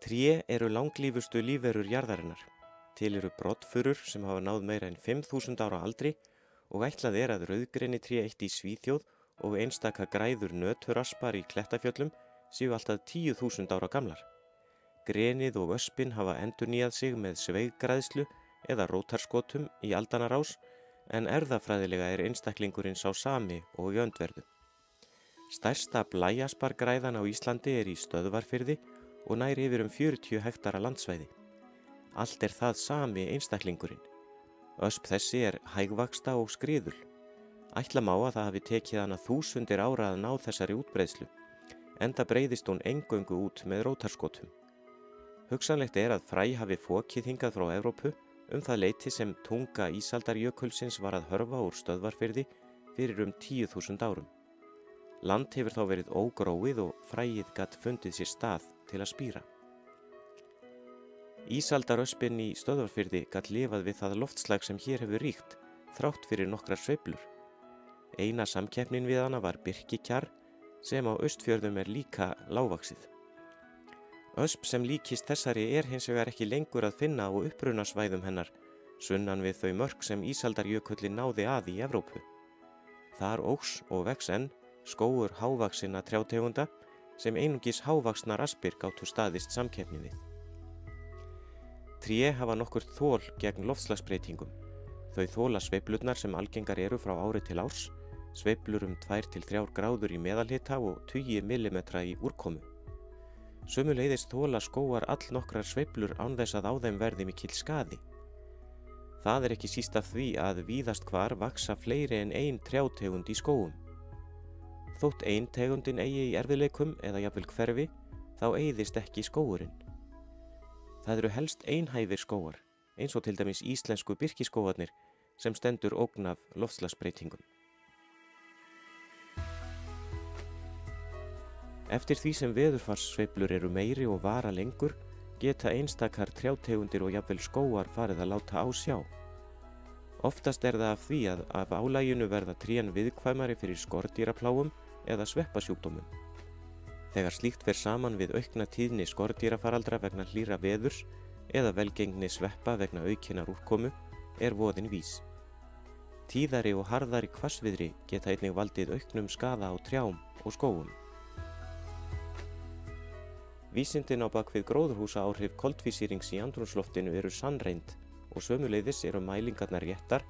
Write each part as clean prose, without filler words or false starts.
Tré eru langlífustu lífverur jarðarinnar. Til eru broddfurur sem hafa náð meira en 5.000 ára aldri og ætlað er að rauðgrenitré eitt í Svíþjóð og einstaka græður nöturaspar í Klettafjöllum séu alltaf 10.000 ára gamlar. Grenið og öspin hafa endurnýjað sig með sveiggræðslu eða rótarskotum í aldanna rás, en erfðafræðilega er einstaklingurinn sá sami og í öndverðu. Stærsta blæjaspargræðan á Íslandi er í Stöðvarfirði og nær yfir 40 hektara landsvæði. Allt er það sami einstaklingurinn. Ösp þessi er hægvaxta og skriðul. Ætla má að það hafi tekið hana þúsundir ára að ná þessari útbreiðslu, enda breiðist hún eingöngu út með rótarskotum. Hugsanlegt er að fræ hafi fokið hingað frá Evrópu það leyti sem tunga ísaldarjökulsins var að hörfa úr Stöðvarfirði fyrir 10.000 árum. Land hefur þá verið ógróið og fræið gat fundið sér stað til að spíra. Ísaldaröspin í Stöðvarfirði gat lifað við það loftslag sem hér hefur ríkt, þrátt fyrir nokkrar sveiflur. Eina samkeppnin við hana var birkikjarr, sem á Austfjörðum er líka lágvaxið. Ösp sem líkist þessari er hins vegar ekki lengur að finna á upprunasvæðum hennar, sunnan við þau mörk sem ísaldarjökulli náði að í Evrópu. Þar óx og vex enn skógur hávaxinna trjátegunda sem einungis hávaxnar aspir gátu staðist samkeppni við. Tré hafa nokkurt þol gegn loftslagsbreytingum. Þau þola sveiflurnar sem algengar eru frá ári til árs, sveiflur 2 til 3 gráður í meðalhita og 20 millimetra í úrkomu. Sömuleiðis þola skógar allnokkrar sveiflur án þess að á þeim verði mikill skaði. Það er ekki síst af því að víðast hvar vaxa fleiri en ein trjátegund í skógum. Þótt ein tegundin eigi í erfiðleikum eða jafnvel hverfi, þá eyðist ekki skógurinn. Það eru helst einhæfir skógar, eins og til dæmis íslensku birkiskógarnir, sem stendur ógn af loftslagsbreytingum. Eftir því sem veðurfarssveiflur eru meiri og vara lengur, geta einstakar trjátegundir og jafnvel skógar farið að láta á sjá. Oftast er það af því að af álaginu verða trén viðkvæmari fyrir skordýraplágum eða sveppasjúkdómum. Þegar slíkt fer saman við aukna tíðni skordýrafaraldra vegna hlýra veðurs eða velgengni sveppa vegna aukinnar úrkomu, er voðinn vís. Tíðari og harðari hvassviðri geta einnig valdið auknum skaða á trjám og skógum. Vísindin á bak við gróðurhúsaáhrif koltvísýrings í andrúmsloftinu eru sannreynd og sömuleiðis eru mælingarnar réttar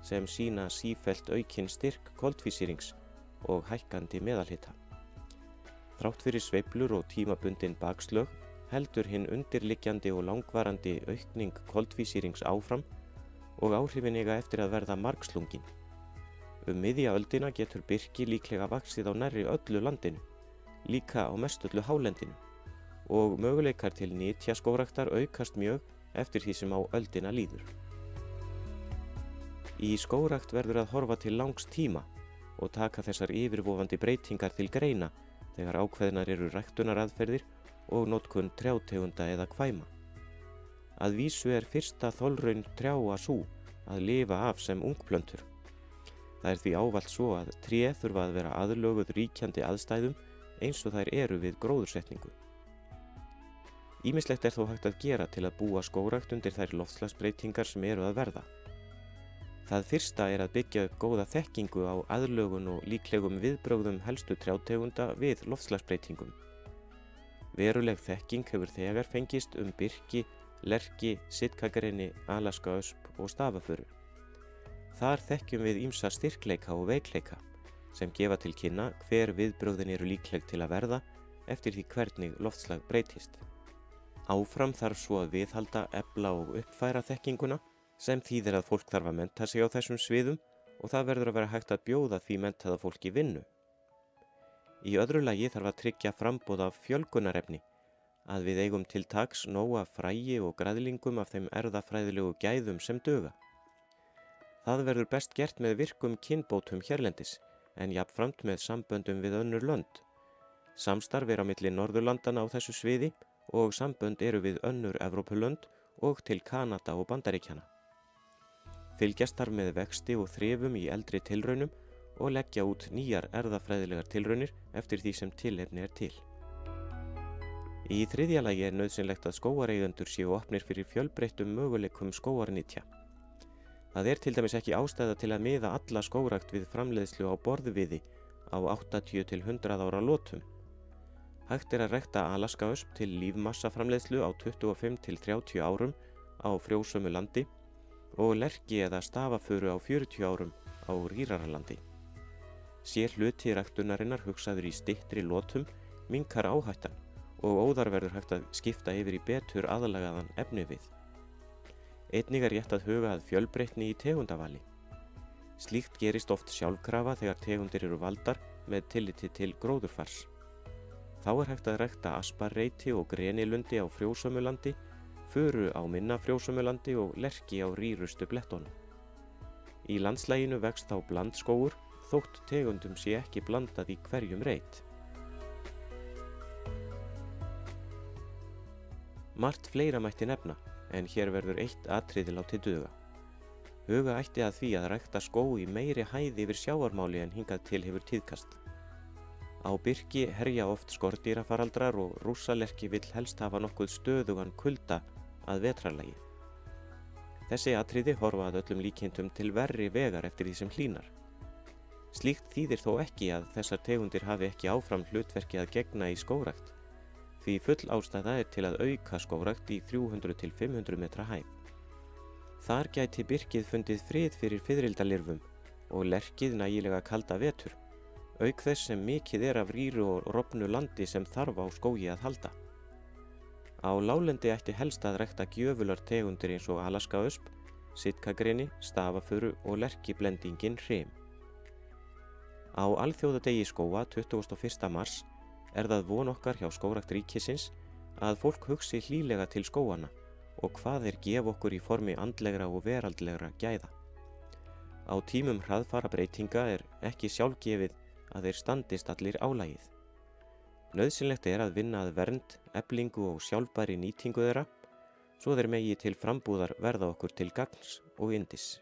sem sýna sífellt aukinn styrk koltvísýrings og hækkandi meðalhita. Þrátt fyrir sveiflur og tímabundin bakslög heldur hinn undirliggjandi og langvarandi aukning koltvísýrings áfram og áhrifin eiga eftir að verða margslungin. Miðja öldina getur birki líklega vaxið á nærri öllu landinu, líka á mestöllu hálendinu, og möguleikar til nytjaskógræktar aukast mjög eftir því sem á öldina líður. Í skógrækt verður að horfa til langs tíma og taka þessar yfirvofandi breytingar til greina þegar ákveðnar eru ræktunaraðferðir og notkun trjátegunda eða kvæma. Að vísu er fyrsta þolraun trjáa sú að lifa af sem ungplöntur. Það er því ávallt svo að tré þurfa að vera aðlöguð ríkjandi aðstæðum eins og þær eru við gróðursetningu. Ýmislegt er þó hægt að gera til að búa skógrækt undir þær loftslagsbreytingar sem eru að verða. Það fyrsta er að byggja upp góða þekkingu á aðlögun og líklegum viðbrögðum helstu trjátegunda við loftslagsbreytingum. Veruleg þekking hefur þegar fengist birki, lerki, sitkagreni, alaskaösp og stafafuru. Þar þekkjum við ýmsa styrkleika og veikleika sem gefa til kynna hver viðbrögðin eru líkleg til að verða eftir því hvernig loftslag breytist. Áfram þarf svo að viðhalda, efla og uppfæra þekkinguna sem þýðir að fólk þarf að mennta sig á þessum sviðum og það verður að vera hægt að bjóða því menntaða fólki vinnu. Í öðru lagi þarf að tryggja framboð af fjölgunarefni, að við eigum til taks nóg af fræi og græðlingum af þeim erfðafræðilegu gæðum sem duga. Það verður best gert með virkum kynbótum hérlendis, en jafnframt með samböndum við önnur lönd. Samstarf er á milli Norðurlandana á þessu sviði og sambönd eru við önnur Evrópulönd og til Kanada og Bandaríkjanna. Fylgjast þarf með vexti og þrifum í eldri tilraunum og leggja út nýjar erfðafræðilegar tilraunir eftir því sem tilefni er til. Í þriðja lagi er nauðsynlegt að skógareigendur séu opnir fyrir fjölbreyttum möguleikum skógarnytja. Það er til dæmis ekki ástæða til að miða alla skógrækt við framleiðslu á borðviði á 80 til 100 ára lotum. Hægt er að rækta Alaskaösp til lífmassaframleiðslu á 25 til 30 árum á frjósömu landi og lerki eða stafafuru á 40 árum á rýrara landi. Sé hluti ræktunarinnar hugsaður í styttri lotum minnkar áhættan og óðar verður hægt að skipta yfir í betur aðlagaðan efnivið. Einnig er rétt að huga að fjölbreytni í tegundavali. Slíkt gerist oft sjálfkrafa þegar tegundir eru valdar með tilliti til gróðurfars. Þá er hægt að rækta asparreiti og grenilundi á frjósömulandi, furu á minna frjósömulandi og lerki á rýrustu blettunum. Í landslaginu vex þá blandskógur þótt tegundum sé ekki blandað í hverjum reit. Margt fleira mætti nefna, en hér verður eitt atriði látið duga. Huga ætti að því að rækta skóg í meiri hæð yfir sjávarmáli en hingað til hefur tíðkast. Á birki herja oft skordýrafaraldrar og rússalerki vill helst hafa nokkuð stöðugan kulda að vetrarlagi. Þessi atriði horfa að öllum líkindum til verri vegar eftir því sem hlýnar. Slíkt þýðir þó ekki að þessar tegundir hafi ekki áfram hlutverki að gegna í skógrækt, því full ástæða er til að auka skógrækt í 300 til 500 metra hæð. Þar gæti birkið fundið frið fyrir fiðrildalirfum og lerkið nægilega kalda vetur, auk þess sem mikið er af rýru og rofnu landi sem þarf á skógi að halda. Á láglendi ætti helst að rækta gjöfular tegundir eins og Alaskaösp, sitkagreni, stafafuru og lerkiblendingin hrim. Á alþjóðadegi skóga 21. mars er það von okkar hjá Skógrækt ríkisins að fólk hugsi hlýlega til skóganna og hvað þeir gefa okkur í formi andlegra og veraldlegra gæða. Á tímum hraðfara breytinga er ekki sjálfgefið að þeir standist allir álagið. Nauðsynlegt er að vinna að vernd, eflingu og sjálfbæri nýtingu þeirra, svo þeir megi til frambúðar verða okkur til gagns og yndis.